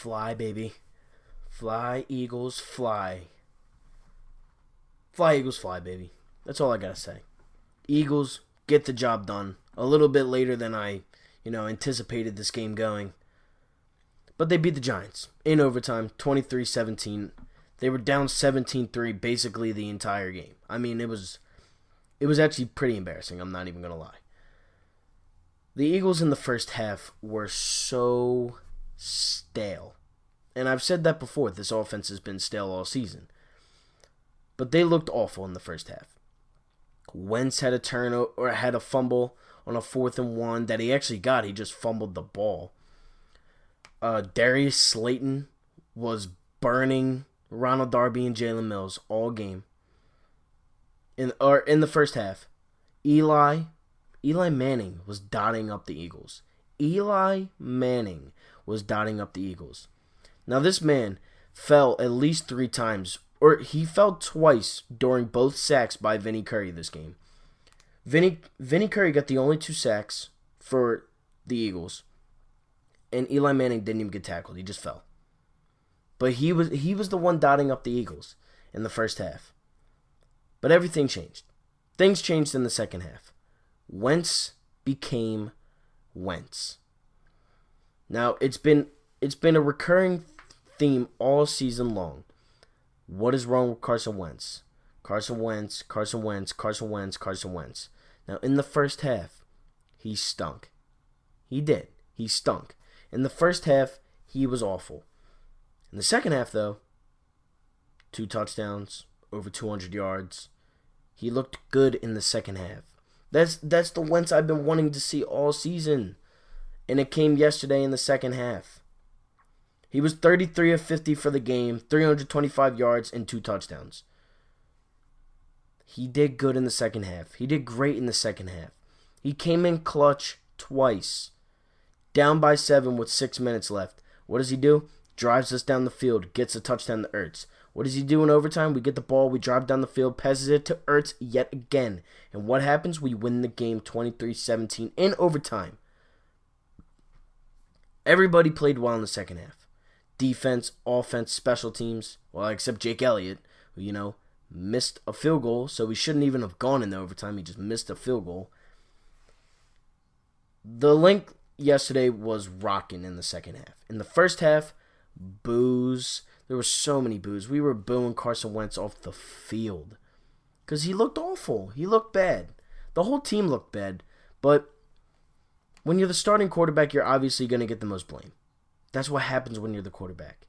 Fly, baby. Fly, Eagles, fly. Fly, Eagles, fly, baby. That's all I gotta say. Eagles get the job done. A little bit later than I, anticipated this game going. But they beat the Giants in overtime, 23-17. They were down 17-3 basically the entire game. I mean, it was actually pretty embarrassing. I'm not even going to lie. The Eagles in the first half were so stale. And I've said that before. This offense has been stale all season. But they looked awful in the first half. Wentz had a turnover or had a fumble on a 4th and 1 that he actually got. He just fumbled the ball. Darius Slayton was burning Ronald Darby and Jalen Mills all game. In the first half, Eli Manning was dotting up the Eagles. Eli Manning was dotting up the Eagles. Now this man fell at least 3 times, or he fell twice during both sacks by Vinny Curry this game. Vinny Curry got the only 2 sacks for the Eagles, and Eli Manning didn't even get tackled. He just fell. But he was the one dotting up the Eagles in the first half. But everything changed. Things changed in the second half. Wentz became Wentz. Now, it's been a recurring theme all season long. What is wrong with Carson Wentz? Carson Wentz, Carson Wentz, Carson Wentz, Carson Wentz. Now, in the first half, he stunk. He did. He stunk. In the first half, he was awful. In the second half, though, 2 touchdowns, over 200 yards. He looked good in the second half. That's the Wentz I've been wanting to see all season. And it came yesterday in the second half. He was 33 of 50 for the game, 325 yards, and 2 touchdowns. He did good in the second half. He did great in the second half. He came in clutch twice. Down by 7 with 6 minutes left. What does he do? Drives us down the field, gets a touchdown to Ertz. What does he do in overtime? We get the ball, we drive down the field, passes it to Ertz yet again. And what happens? We win the game 23-17 in overtime. Everybody played well in the second half. Defense, offense, special teams. Well, except Jake Elliott, who, missed a field goal, so he shouldn't even have gone in the overtime. He just missed a field goal. The link yesterday was rocking in the second half. In the first half, boos. There were so many boos. We were booing Carson Wentz off the field because he looked awful. He looked bad. The whole team looked bad. But when you're the starting quarterback, you're obviously going to get the most blame. That's what happens when you're the quarterback.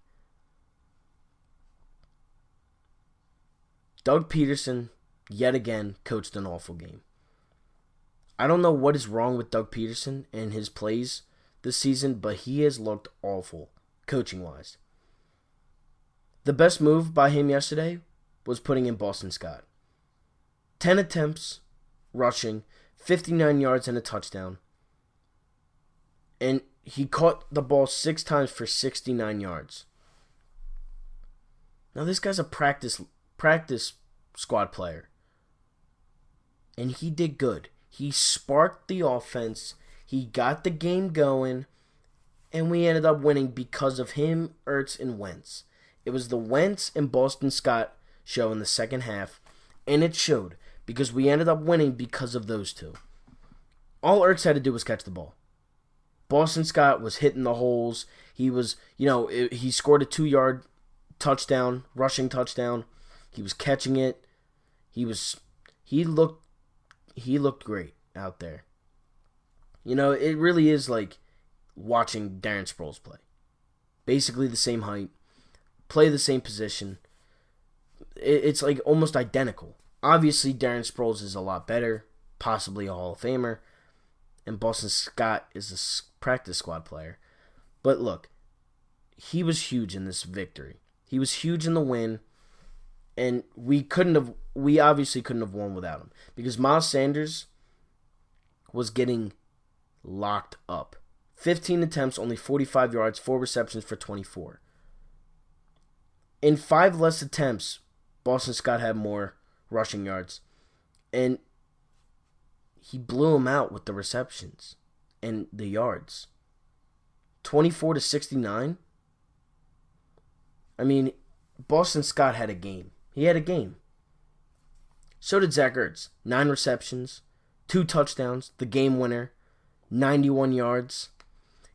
Doug Peterson, yet again, coached an awful game. I don't know what is wrong with Doug Peterson and his plays this season, but he has looked awful, coaching-wise. The best move by him yesterday was putting in Boston Scott. 10 attempts, rushing, 59 yards and a touchdown. And he caught the ball 6 times for 69 yards. Now this guy's a practice squad player. And he did good. He sparked the offense. He got the game going. And we ended up winning because of him, Ertz, and Wentz. It was the Wentz and Boston Scott show in the second half. And it showed. Because we ended up winning because of those two. All Ertz had to do was catch the ball. Boston Scott was hitting the holes. He was, he scored a 2-yard touchdown, rushing touchdown. He was catching it. He looked great out there. It really is like watching Darren Sproles play. Basically the same height, play the same position. It's like almost identical. Obviously, Darren Sproles is a lot better, possibly a Hall of Famer, and Boston Scott is a practice squad player. But look, he was huge in this victory. He was huge in the win, and we obviously couldn't have won without him because Miles Sanders was getting locked up. 15 attempts, only 45 yards, 4 receptions for 24. In 5 less attempts, Boston Scott had more rushing yards, and he blew him out with the receptions and the yards. 24-69. I mean, Boston Scott had a game. He had a game. So did Zach Ertz. 9 receptions, 2 touchdowns, the game winner, 91 yards.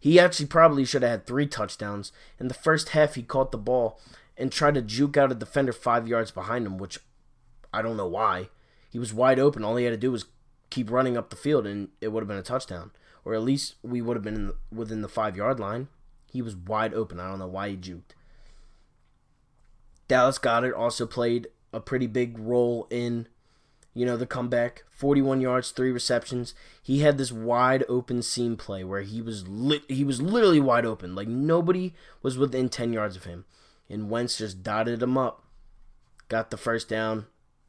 He actually probably should have had 3 touchdowns. In the first half, he caught the ball and tried to juke out a defender 5 yards behind him, which I don't know why. He was wide open. All he had to do was keep running up the field, and it would have been a touchdown. Or at least we would have been within the 5-yard line. He was wide open. I don't know why he juked. Dallas Goedert also played a pretty big role in, the comeback. 41 yards, 3 receptions. He had this wide open seam play where he was literally wide open. Like nobody was within 10 yards of him. And Wentz just dotted him up. Got the first down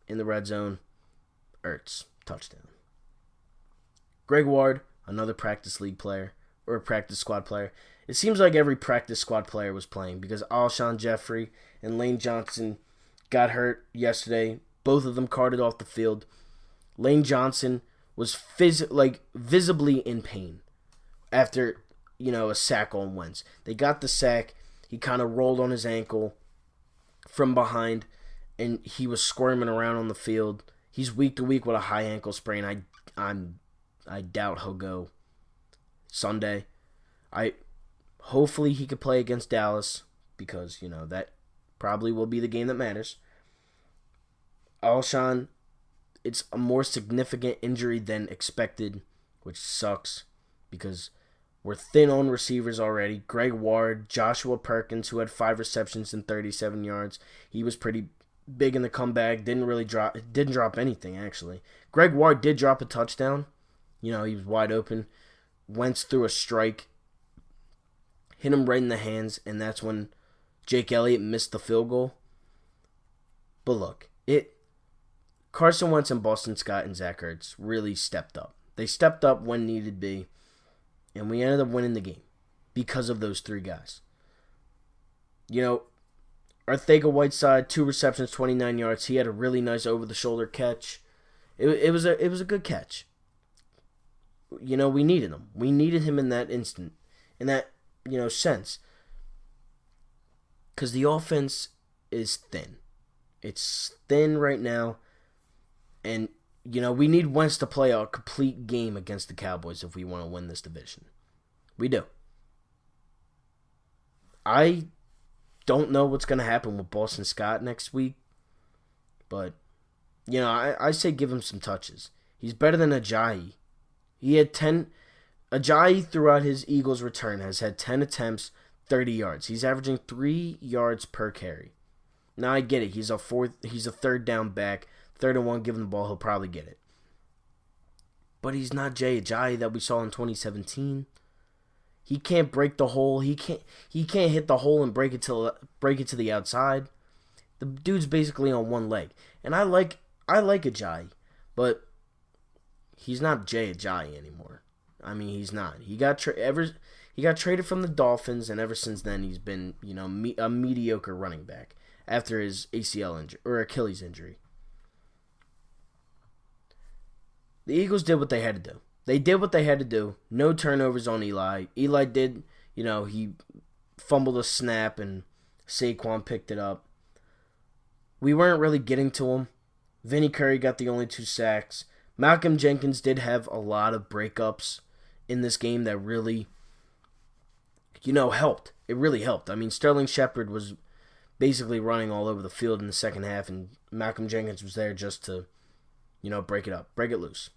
in the red zone. Ertz, touchdown. Greg Ward, another practice league player, or a practice squad player. It seems like every practice squad player was playing because Alshon Jeffrey and Lane Johnson got hurt yesterday. Both of them carted off the field. Lane Johnson was visibly in pain after, a sack on Wentz. They got the sack. He kind of rolled on his ankle from behind, and he was squirming around on the field. He's week to week with a high ankle sprain. I doubt he'll go Sunday. Hopefully he could play against Dallas because, that probably will be the game that matters. Alshon, it's a more significant injury than expected, which sucks because we're thin on receivers already. Greg Ward, Joshua Perkins, who had 5 receptions and 37 yards. He was pretty big in the comeback. Didn't drop anything, actually. Greg Ward did drop a touchdown. He was wide open. Wentz threw a strike. Hit him right in the hands, and that's when Jake Elliott missed the field goal. But look, Carson Wentz and Boston Scott and Zach Ertz really stepped up. They stepped up when needed be, and we ended up winning the game because of those 3 guys. Arcega-Whiteside, 2 receptions, 29 yards. He had a really nice over-the-shoulder catch. It was a good catch. We needed him. We needed him in that instant, in that sense, because the offense is thin. It's thin right now, and we need Wentz to play a complete game against the Cowboys if we want to win this division. We do. I don't know what's going to happen with Boston Scott next week, but I say give him some touches. He's better than Ajayi. He had 10. Ajayi throughout his Eagles return has had 10 attempts, 30 yards. He's averaging 3 yards per carry. Now I get it. He's a 3rd down back. 3rd and 1, give him the ball, he'll probably get it. But he's not Jay Ajayi that we saw in 2017. He can't break the hole. He can't hit the hole and break it to the outside. The dude's basically on one leg. And I like Ajayi, but he's not Jay Ajayi anymore. I mean, he's not. He got traded from the Dolphins, and ever since then he's been, a mediocre running back after his ACL injury or Achilles injury. The Eagles did what they had to do. They did what they had to do. No turnovers on Eli. Eli did, he fumbled a snap and Saquon picked it up. We weren't really getting to him. Vinny Curry got the only 2 sacks. Malcolm Jenkins did have a lot of breakups in this game that really, helped. It really helped. I mean, Sterling Shepard was basically running all over the field in the second half, and Malcolm Jenkins was there just to, break it up, break it loose.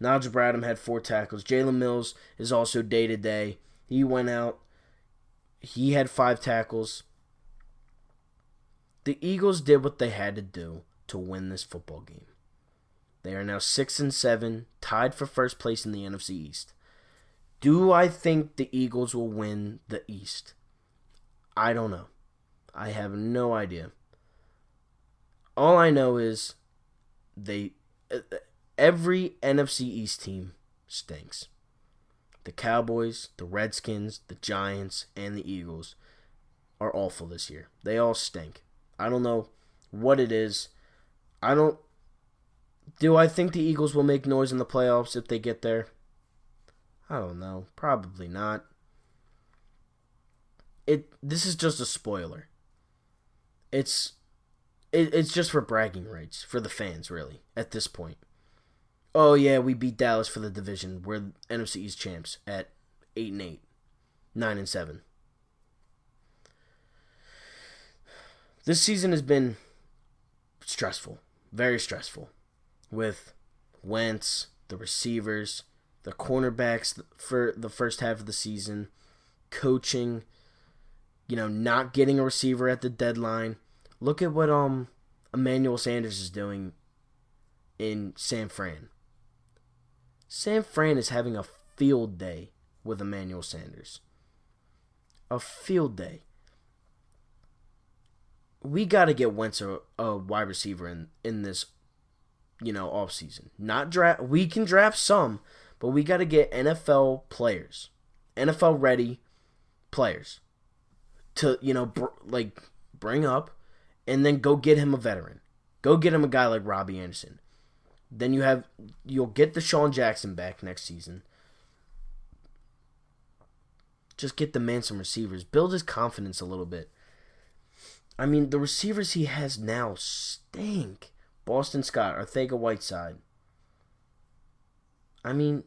Najee Bradham had 4 tackles. Jalen Mills is also day-to-day. He went out. He had 5 tackles. The Eagles did what they had to do to win this football game. They are now 6-7, tied for first place in the NFC East. Do I think the Eagles will win the East? I don't know. I have no idea. All I know is every NFC East team stinks. The Cowboys, the Redskins, the Giants, and the Eagles are awful this year. They all stink. I don't know what it is. Do I think the Eagles will make noise in the playoffs if they get there? I don't know. Probably not. This is just a spoiler. It's it's just for bragging rights for the fans, really, at this point. Oh yeah, we beat Dallas for the division. We're NFC East champs at 8-8, 9-7. This season has been stressful, very stressful, with Wentz, the receivers, the cornerbacks for the first half of the season, coaching, not getting a receiver at the deadline. Look at what Emmanuel Sanders is doing in San Fran. San Fran is having a field day with Emmanuel Sanders. A field day. We got to get Wentz a wide receiver in this, offseason. Not draft. We can draft some, but we got to get NFL players, NFL ready players to bring up, and then go get him a veteran. Go get him a guy like Robbie Anderson. Then you'll get Deshaun Jackson back next season. Just get the man some receivers. Build his confidence a little bit. I mean, the receivers he has now stink. Boston Scott, Arcega-Whiteside. I mean,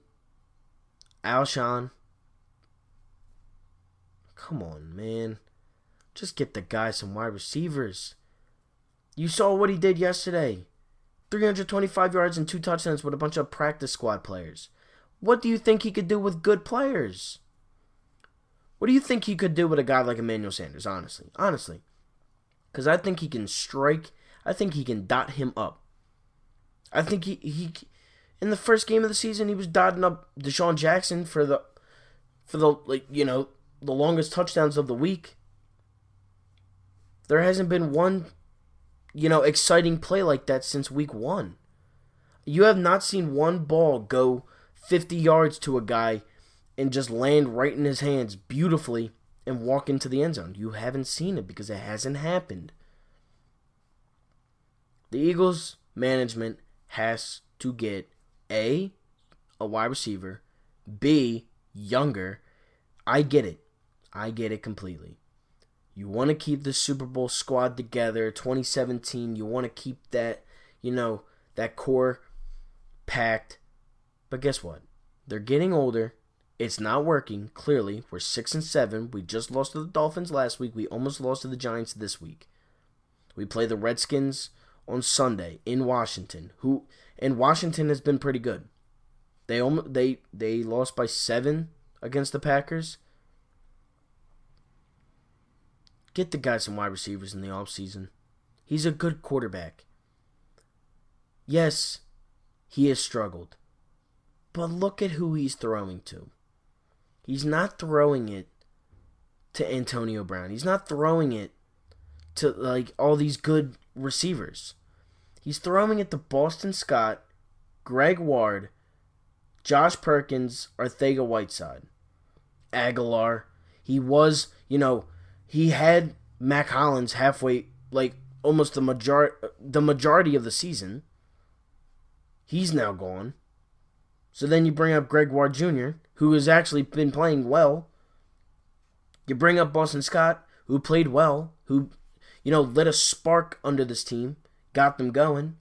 Alshon. Come on, man. Just get the guy some wide receivers. You saw what he did yesterday. 325 yards and 2 touchdowns with a bunch of practice squad players. What do you think he could do with good players? What do you think he could do with a guy like Emmanuel Sanders, honestly? Honestly. Because I think he can strike. I think he can dot him up. I think he in the first game of the season, he was dotting up Deshaun Jackson for the the longest touchdowns of the week. There hasn't been one, exciting play like that since week 1. You have not seen one ball go 50 yards to a guy and just land right in his hands beautifully and walk into the end zone. You haven't seen it because it hasn't happened. The Eagles management has to get A, a wide receiver, B, younger. I get it. I get it completely. You want to keep the Super Bowl squad together, 2017. You want to keep that, that core packed. But guess what? They're getting older. It's not working, clearly. We're 6-7. We just lost to the Dolphins last week. We almost lost to the Giants this week. We play the Redskins on Sunday in Washington. And Washington has been pretty good. They lost by 7 against the Packers. Get the guy some wide receivers in the offseason. He's a good quarterback. Yes, he has struggled. But look at who he's throwing to. He's not throwing it to Antonio Brown. He's not throwing it to all these good receivers. He's throwing it to Boston Scott, Greg Ward, Josh Perkins, Arcega-Whiteside, Aguilar. He was, he had Mac Hollins halfway, almost the majority of the season. He's now gone. So then you bring up Greg Ward Jr., who has actually been playing well. You bring up Boston Scott, who played well, who, lit a spark under this team, got them going.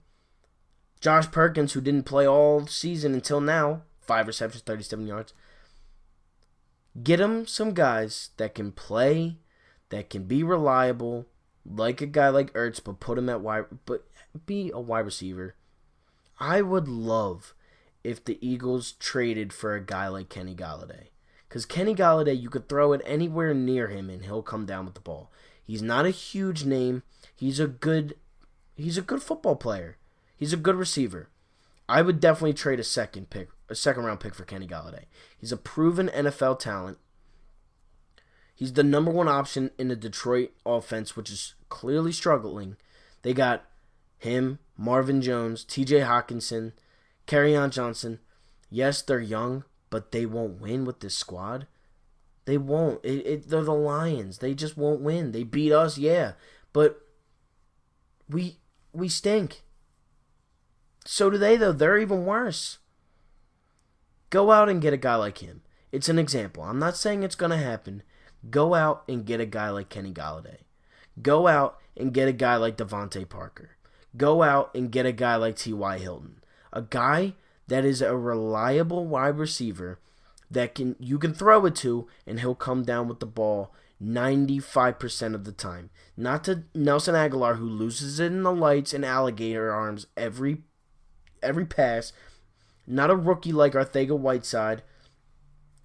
Josh Perkins, who didn't play all season until now, 5 receptions, 37 yards. Get them some guys that can play, that can be reliable, like a guy like Ertz, but put him at but be a wide receiver. I would love if the Eagles traded for a guy like Kenny Golladay. Because Kenny Golladay, you could throw it anywhere near him and he'll come down with the ball. He's not a huge name. He's a good football player. He's a good receiver. I would definitely trade a second round pick for Kenny Golladay. He's a proven NFL talent. He's the number 1 option in the Detroit offense, which is clearly struggling. They got him, Marvin Jones, T.J. Hawkinson, Kerryon Johnson. Yes, they're young, but they won't win with this squad. They won't. They're the Lions. They just won't win. They beat us, yeah, but we stink. So do they, though. They're even worse. Go out and get a guy like him. It's an example. I'm not saying it's going to happen. Go out and get a guy like Kenny Golladay. Go out and get a guy like Devontae Parker. Go out and get a guy like T.Y. Hilton. A guy that is a reliable wide receiver that you can throw it to, and he'll come down with the ball 95% of the time. Not to Nelson Aguilar, who loses it in the lights and alligator arms every pass. Not a rookie like Arcega-Whiteside,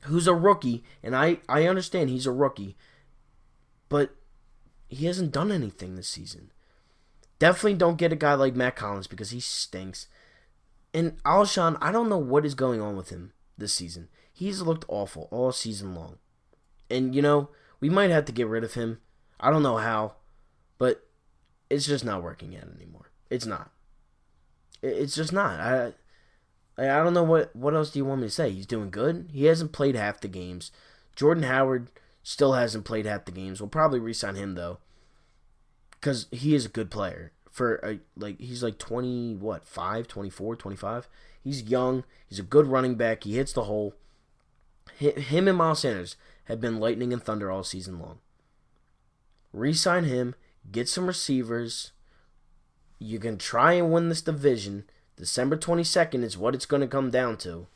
who's a rookie, and I understand he's a rookie, but he hasn't done anything this season. Definitely don't get a guy like Matt Collins because he stinks. And Alshon, I don't know what is going on with him this season. He's looked awful all season long. And, we might have to get rid of him. I don't know how, but it's just not working out anymore. It's not. It's just not. I don't know what else do you want me to say. He's doing good. He hasn't played half the games. Jordan Howard still hasn't played half the games. We'll probably re-sign him, though, because he is a good player. He's like 24, 25. He's young. He's a good running back. He hits the hole. Him and Miles Sanders have been lightning and thunder all season long. Re-sign him. Get some receivers. You can try and win this division. December 22nd is what it's going to come down to.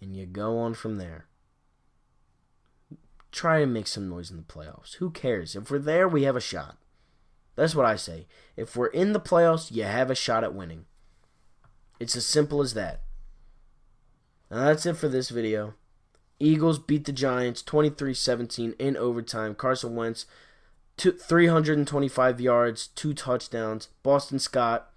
And you go on from there. Try and make some noise in the playoffs. Who cares? If we're there, we have a shot. That's what I say. If we're in the playoffs, you have a shot at winning. It's as simple as that. Now that's it for this video. Eagles beat the Giants 23-17 in overtime. Carson Wentz, 325 yards, 2 touchdowns. Boston Scott,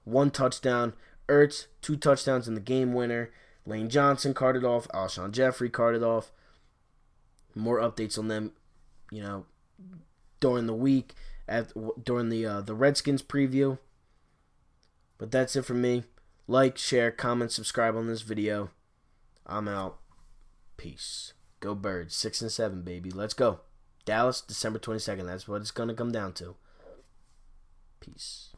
1 touchdown. Ertz, 2 touchdowns in the game winner. Lane Johnson carted off. Alshon Jeffrey carted off. More updates on them, during the week, during the Redskins preview. But that's it for me. Like, share, comment, subscribe on this video. I'm out. Peace. Go Birds. 6-7, baby. Let's go. Dallas, December 22nd. That's what it's going to come down to. Peace.